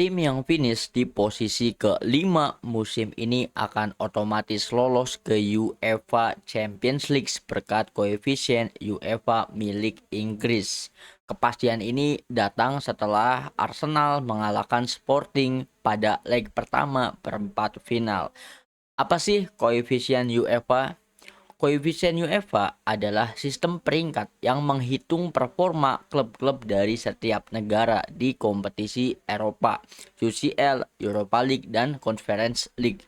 Tim yang finish di posisi ke-5 musim ini akan otomatis lolos ke UEFA Champions League berkat koefisien UEFA milik Inggris. Kepastian ini datang setelah Arsenal mengalahkan Sporting pada leg pertama perempat final. Apa sih koefisien UEFA? Koefisien UEFA adalah sistem peringkat yang menghitung performa klub-klub dari setiap negara di kompetisi Eropa, UCL, Europa League, dan Conference League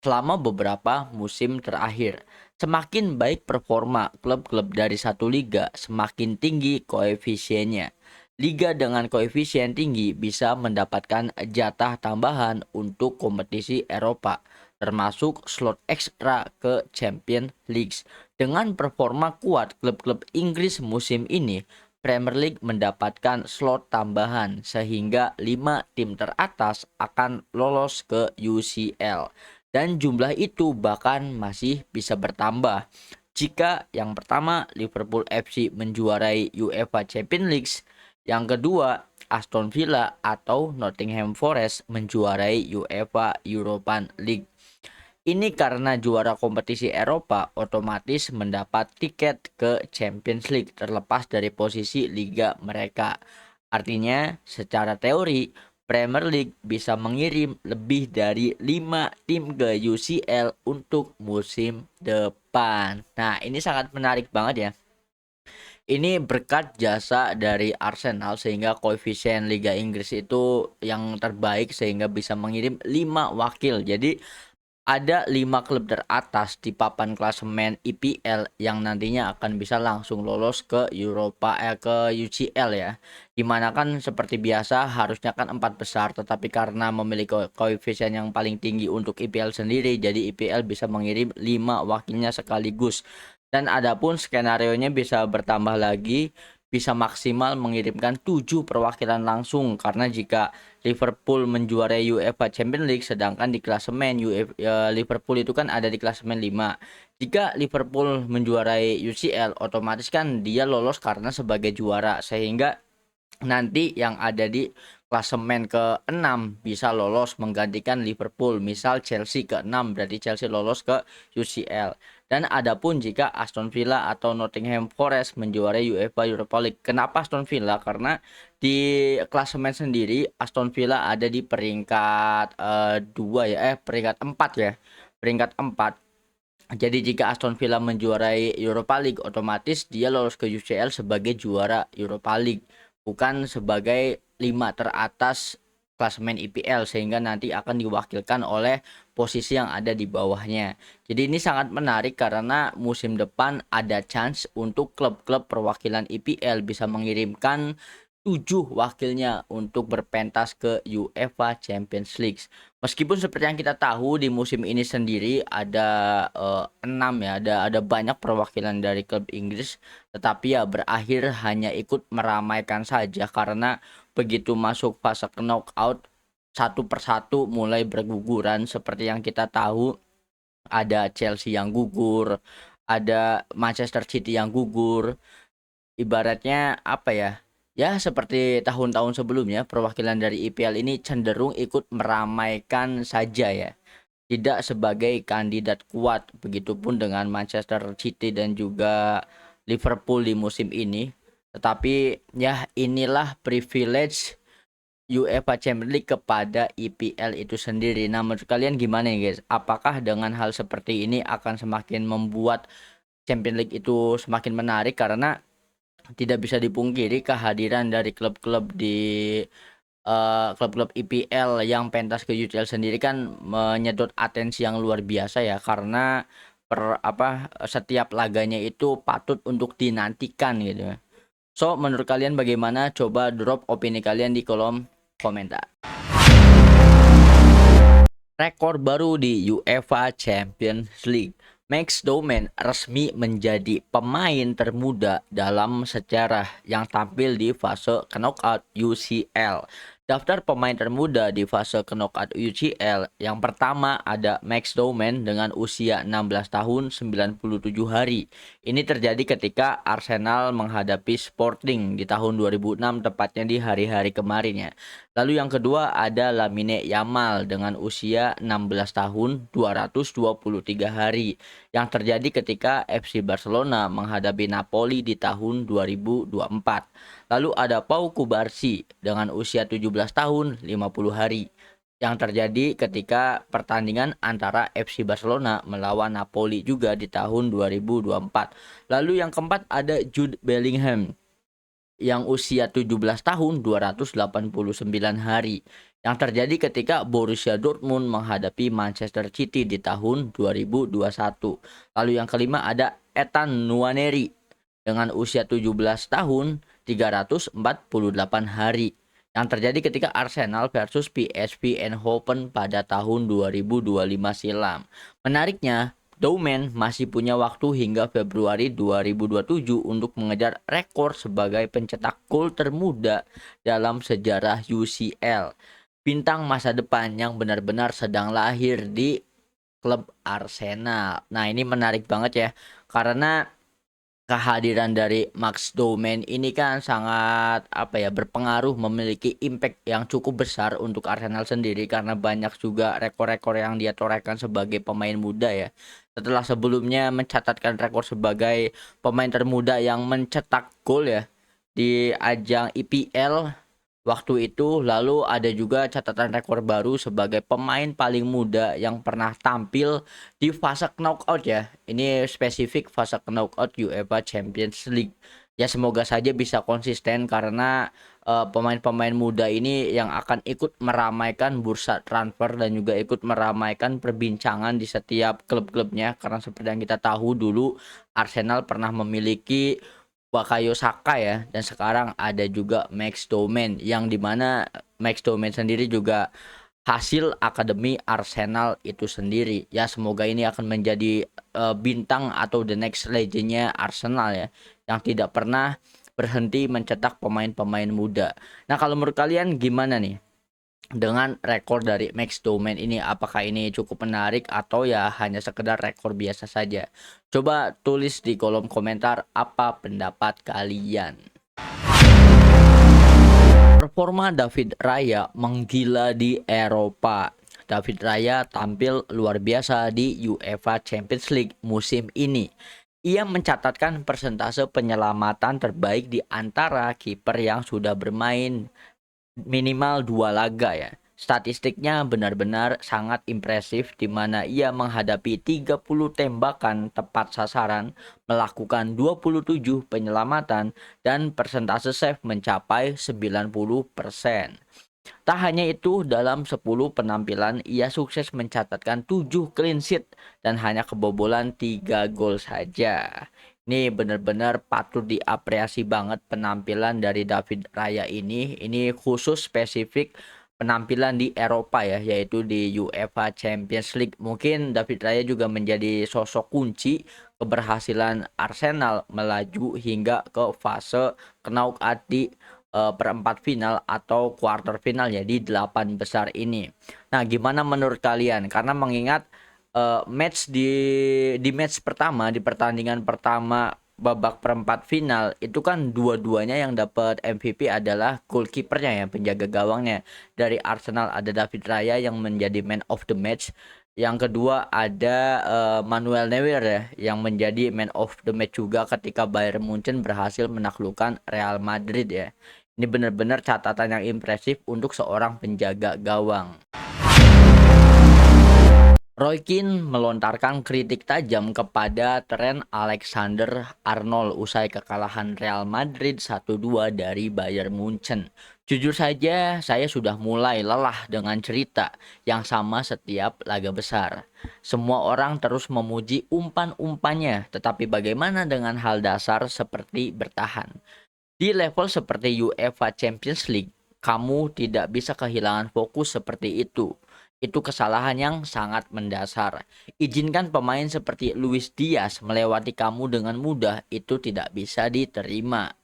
selama beberapa musim terakhir. Semakin baik performa klub-klub dari satu liga, semakin tinggi koefisiennya. Liga dengan koefisien tinggi bisa mendapatkan jatah tambahan untuk kompetisi Eropa, termasuk slot ekstra ke Champions League. Dengan performa kuat klub-klub Inggris musim ini, Premier League mendapatkan slot tambahan sehingga 5 tim teratas akan lolos ke UCL. Dan jumlah itu bahkan masih bisa bertambah jika yang pertama Liverpool FC menjuarai UEFA Champions League, yang kedua Aston Villa atau Nottingham Forest menjuarai UEFA Europa League. Ini karena juara kompetisi Eropa otomatis mendapat tiket ke Champions League terlepas dari posisi liga mereka. Artinya, secara teori, Premier League bisa mengirim lebih dari 5 tim ke UCL untuk musim depan. Nah, ini sangat menarik banget ya. Ini berkat jasa dari Arsenal sehingga koefisien Liga Inggris itu yang terbaik sehingga bisa mengirim 5 wakil. Jadi ada 5 klub teratas di papan klasemen IPL yang nantinya akan bisa langsung lolos ke ke UCL ya. Dimana kan seperti biasa harusnya kan 4 besar, tetapi karena memiliki koefisien yang paling tinggi untuk IPL sendiri, jadi IPL bisa mengirim 5 wakilnya sekaligus. Dan adapun skenarionya bisa bertambah lagi, bisa maksimal mengirimkan 7 perwakilan langsung, karena jika Liverpool menjuarai UEFA Champions League sedangkan di klasemen Liverpool itu kan ada di klasemen 5. Jika Liverpool menjuarai UCL otomatis kan dia lolos karena sebagai juara, sehingga nanti yang ada di klasemen ke-6 bisa lolos menggantikan Liverpool. Misal Chelsea ke-6 berarti Chelsea lolos ke UCL. Dan adapun jika Aston Villa atau Nottingham Forest menjuarai UEFA Europa League. Kenapa Aston Villa? Karena di klasemen sendiri Aston Villa ada di peringkat 2 ya, peringkat 4 ya. Peringkat 4. Jadi jika Aston Villa menjuarai Europa League otomatis dia lolos ke UCL sebagai juara Europa League, bukan sebagai 5 teratas klasemen IPL, sehingga nanti akan diwakilkan oleh posisi yang ada di bawahnya. Jadi ini sangat menarik karena musim depan ada chance untuk klub-klub perwakilan IPL bisa mengirimkan 7 wakilnya untuk berpentas ke UEFA Champions League. Meskipun seperti yang kita tahu di musim ini sendiri ada 6 ya, ada banyak perwakilan dari klub Inggris, tetapi ya berakhir hanya ikut meramaikan saja karena begitu masuk fase knockout satu persatu mulai berguguran. Seperti yang kita tahu, ada Chelsea yang gugur, ada Manchester City yang gugur. Ibaratnya apa ya? Ya seperti tahun-tahun sebelumnya, perwakilan dari IPL ini cenderung ikut meramaikan saja ya. Tidak sebagai kandidat kuat, begitupun dengan Manchester City dan juga Liverpool di musim ini. Tetapi ya inilah privilege UEFA Champions League kepada IPL itu sendiri. Nah, menurut kalian gimana ya guys? Apakah dengan hal seperti ini akan semakin membuat Champions League itu semakin menarik? Karena tidak bisa dipungkiri kehadiran dari klub-klub di klub-klub IPL yang pentas ke UCL sendiri kan menyedot atensi yang luar biasa ya, karena setiap laganya itu patut untuk dinantikan gitu ya. So, menurut kalian bagaimana? Coba drop opini kalian di kolom komentar. Rekor baru di UEFA Champions League. Max Doman resmi menjadi pemain termuda dalam sejarah yang tampil di fase knockout UCL. Daftar pemain termuda di fase knockout UCL yang pertama ada Max Doman dengan usia 16 tahun 97 hari. Ini terjadi ketika Arsenal menghadapi Sporting di tahun 2006, tepatnya di hari-hari kemarin ya. Lalu yang kedua ada Lamine Yamal dengan usia 16 tahun 223 hari yang terjadi ketika FC Barcelona menghadapi Napoli di tahun 2024. Lalu ada Pau Kubarsi dengan usia 17 tahun 50 hari yang terjadi ketika pertandingan antara FC Barcelona melawan Napoli juga di tahun 2024. Lalu yang keempat ada Jude Bellingham yang usia 17 tahun 289 hari yang terjadi ketika Borussia Dortmund menghadapi Manchester City di tahun 2021. Lalu yang kelima ada Ethan Nwaneri dengan usia 17 tahun 348 hari yang terjadi ketika Arsenal versus PSV Eindhoven pada tahun 2025 silam. Menariknya, Douman masih punya waktu hingga Februari 2027 untuk mengejar rekor sebagai pencetak gol termuda dalam sejarah UCL. Bintang masa depan yang benar-benar sedang lahir di klub Arsenal. Nah, ini menarik banget ya, karena kehadiran dari Max Doman ini kan sangat berpengaruh, memiliki impact yang cukup besar untuk Arsenal sendiri karena banyak juga rekor-rekor yang dia torehkan sebagai pemain muda ya. Setelah sebelumnya mencatatkan rekor sebagai pemain termuda yang mencetak gol ya di ajang IPL waktu itu, lalu ada juga catatan rekor baru sebagai pemain paling muda yang pernah tampil di fase knockout ya. Ini spesifik fase knockout UEFA Champions League. Ya semoga saja bisa konsisten karena pemain-pemain muda ini yang akan ikut meramaikan bursa transfer dan juga ikut meramaikan perbincangan di setiap klub-klubnya, karena seperti yang kita tahu dulu Arsenal pernah memiliki Bukayo Saka ya, dan sekarang ada juga Max Doman yang dimana Max Doman sendiri juga hasil akademi Arsenal itu sendiri ya. Semoga ini akan menjadi bintang atau the next legendnya Arsenal ya, yang tidak pernah berhenti mencetak pemain-pemain muda. Nah, kalau menurut kalian gimana nih dengan rekor dari Max Doman ini? Apakah ini cukup menarik atau ya hanya sekedar rekor biasa saja? Coba tulis di kolom komentar apa pendapat kalian. Performa David Raya menggila di Eropa. David Raya tampil luar biasa di UEFA Champions League musim ini. Ia mencatatkan persentase penyelamatan terbaik di antara kiper yang sudah bermain minimal 2 laga ya. Statistiknya benar-benar sangat impresif di mana ia menghadapi 30 tembakan tepat sasaran, melakukan 27 penyelamatan dan persentase save mencapai 90%. Tak hanya itu, dalam 10 penampilan ia sukses mencatatkan 7 clean sheet dan hanya kebobolan 3 gol saja. Ini benar-benar patut diapresiasi banget penampilan dari David Raya ini. Ini khusus spesifik penampilan di Eropa ya, yaitu di UEFA Champions League. Mungkin David Raya juga menjadi sosok kunci keberhasilan Arsenal melaju hingga ke fase knockout di perempat final atau quarter final ya, di 8 besar ini. Nah, gimana menurut kalian? Karena mengingat match di match pertama, di pertandingan pertama babak perempat final itu kan dua-duanya yang dapat MVP adalah goalkeepernya ya, penjaga gawangnya. Dari Arsenal ada David Raya yang menjadi man of the match. Yang kedua ada Manuel Neuer ya yang menjadi man of the match juga ketika Bayern Munchen berhasil menaklukkan Real Madrid ya. Ini benar-benar catatan yang impresif untuk seorang penjaga gawang. Roy Keane melontarkan kritik tajam kepada Trent Alexander-Arnold usai kekalahan Real Madrid 1-2 dari Bayern Munchen. Jujur saja, saya sudah mulai lelah dengan cerita yang sama setiap laga besar. Semua orang terus memuji umpan-umpannya, tetapi bagaimana dengan hal dasar seperti bertahan? Di level seperti UEFA Champions League, kamu tidak bisa kehilangan fokus seperti itu. Itu kesalahan yang sangat mendasar. Izinkan pemain seperti Luis Diaz melewati kamu dengan mudah, itu tidak bisa diterima.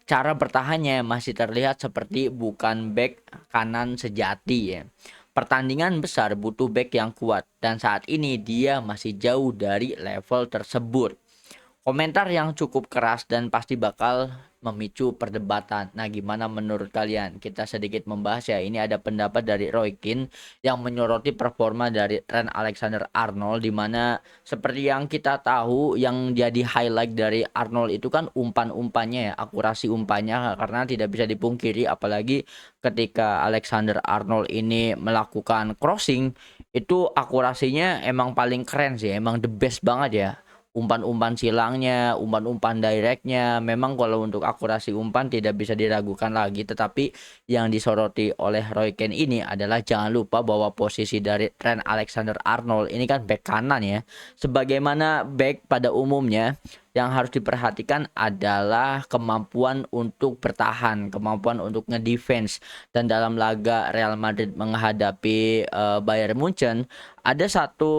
Cara bertahannya masih terlihat seperti bukan bek kanan sejati ya. Pertandingan besar butuh bek yang kuat dan saat ini dia masih jauh dari level tersebut. Komentar yang cukup keras dan pasti bakal memicu perdebatan. Nah, gimana menurut kalian? Kita sedikit membahas ya. Ini ada pendapat dari Roy Keane yang menyoroti performa dari Trent Alexander-Arnold, di mana seperti yang kita tahu yang jadi highlight dari Arnold itu kan umpan-umpannya ya, akurasi umpannya, karena tidak bisa dipungkiri apalagi ketika Alexander-Arnold ini melakukan crossing itu akurasinya emang paling keren sih, emang the best banget ya. Umpan-umpan silangnya, umpan-umpan directnya, memang kalau untuk akurasi umpan tidak bisa diragukan lagi. Tetapi yang disoroti oleh Roy Keane ini adalah jangan lupa bahwa posisi dari Trent Alexander-Arnold ini kan back kanan ya. Sebagaimana back pada umumnya, yang harus diperhatikan adalah kemampuan untuk bertahan, kemampuan untuk ngedefense. Dan dalam laga Real Madrid menghadapi Bayern Munchen, ada satu,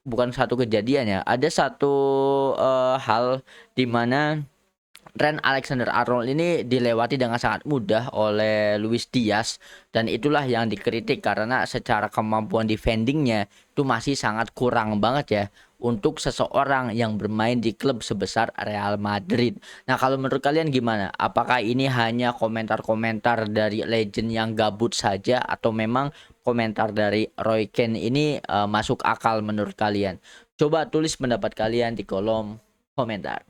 bukan satu kejadian ya, ada satu hal di mana Trent Alexander-Arnold ini dilewati dengan sangat mudah oleh Luis Diaz, dan itulah yang dikritik karena secara kemampuan defendingnya itu masih sangat kurang banget ya untuk seseorang yang bermain di klub sebesar Real Madrid. Nah, kalau menurut kalian gimana? Apakah ini hanya komentar-komentar dari legend yang gabut saja atau memang komentar dari Roy Keane ini masuk akal menurut kalian? Coba tulis pendapat kalian di kolom komentar.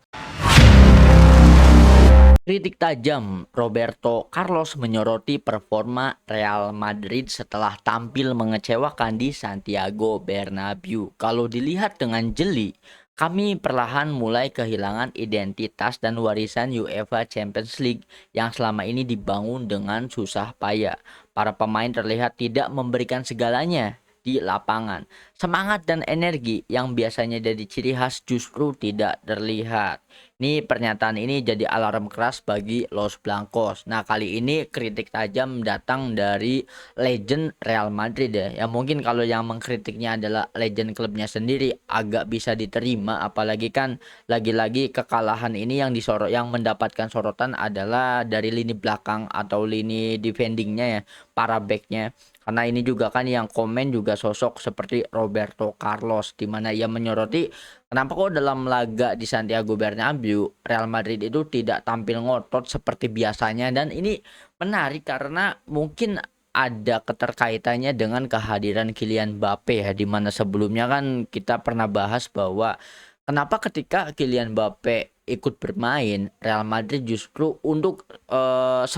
Kritik tajam Roberto Carlos menyoroti performa Real Madrid setelah tampil mengecewakan di Santiago Bernabeu. Kalau dilihat dengan jeli, kami perlahan mulai kehilangan identitas dan warisan UEFA Champions League yang selama ini dibangun dengan susah payah. Para pemain terlihat tidak memberikan segalanya di lapangan. Semangat dan energi yang biasanya jadi ciri khas justru tidak terlihat. Ini pernyataan ini jadi alarm keras bagi Los Blancos. Nah, kali ini kritik tajam datang dari legend Real Madrid ya. Ya mungkin kalau yang mengkritiknya adalah legend klubnya sendiri agak bisa diterima, apalagi kan lagi-lagi kekalahan ini yang mendapatkan sorotan adalah dari lini belakang atau lini defendingnya ya, para backnya. Karena ini juga kan yang komen juga sosok seperti Roberto Carlos, di mana ia menyoroti kenapa kok dalam laga di Santiago Bernabeu Real Madrid itu tidak tampil ngotot seperti biasanya. Dan ini menarik karena mungkin ada keterkaitannya dengan kehadiran Kylian Mbappe ya, di mana sebelumnya kan kita pernah bahas bahwa kenapa ketika Kylian Mbappe ikut bermain Real Madrid justru untuk 10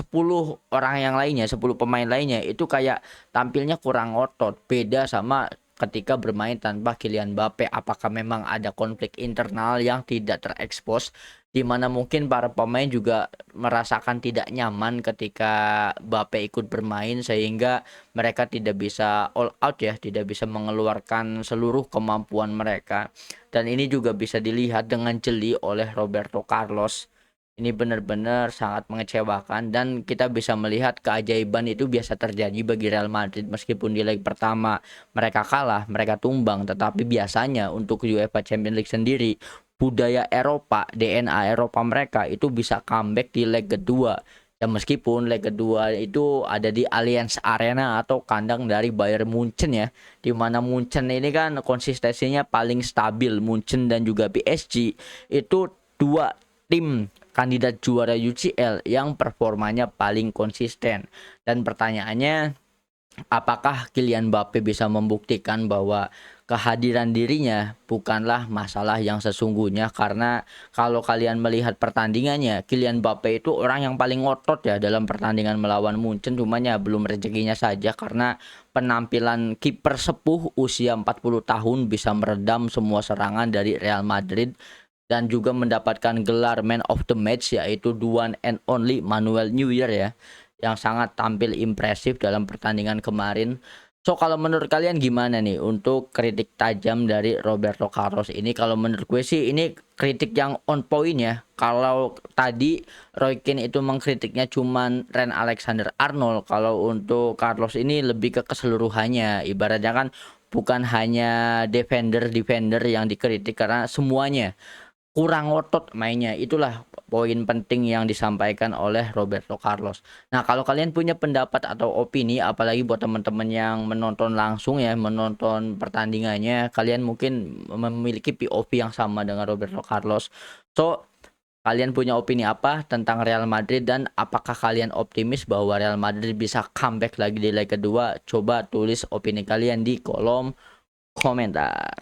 orang yang lainnya, 10 pemain lainnya itu kayak tampilnya kurang otot, beda sama ketika bermain tanpa Kylian Mbappe. Apakah memang ada konflik internal yang tidak terekspos, di mana mungkin para pemain juga merasakan tidak nyaman ketika Mbappe ikut bermain sehingga mereka tidak bisa all out ya, tidak bisa mengeluarkan seluruh kemampuan mereka. Dan ini juga bisa dilihat dengan jeli oleh Roberto Carlos. Ini benar-benar sangat mengecewakan dan kita bisa melihat keajaiban itu biasa terjadi bagi Real Madrid meskipun di leg pertama mereka kalah, mereka tumbang, tetapi biasanya untuk UEFA Champions League sendiri budaya Eropa, DNA Eropa mereka itu bisa comeback di leg kedua. Ya meskipun leg kedua itu ada di Allianz Arena atau kandang dari Bayern Munchen ya, di mana Munchen ini kan konsistensinya paling stabil. Munchen dan juga PSG itu dua tim kandidat juara UCL yang performanya paling konsisten. Dan pertanyaannya, apakah Kylian Mbappe bisa membuktikan bahwa kehadiran dirinya bukanlah masalah yang sesungguhnya? Karena kalau kalian melihat pertandingannya, Kylian Mbappe itu orang yang paling ngotot ya dalam pertandingan melawan Munchen, cuman ya belum rezekinya saja karena penampilan kiper sepuh usia 40 tahun bisa meredam semua serangan dari Real Madrid dan juga mendapatkan gelar Man of the Match, yaitu the one and only Manuel Neuer ya, yang sangat tampil impresif dalam pertandingan kemarin. So kalau menurut kalian gimana nih untuk kritik tajam dari Roberto Carlos ini? Kalau menurut gue sih ini kritik yang on point ya. Kalau tadi Roy Keane itu mengkritiknya cuman Trent Alexander-Arnold, kalau untuk Carlos ini lebih ke keseluruhannya. Ibaratnya kan bukan hanya defender yang dikritik karena semuanya kurang ngotot mainnya. Itulah poin penting yang disampaikan oleh Roberto Carlos. Nah, kalau kalian punya pendapat atau opini, apalagi buat teman-teman yang menonton langsung ya, menonton pertandingannya, kalian mungkin memiliki POV yang sama dengan Roberto Carlos. So, Kalian punya opini apa tentang Real Madrid dan apakah kalian optimis bahwa Real Madrid bisa comeback lagi di leg kedua? Coba tulis opini kalian di kolom komentar.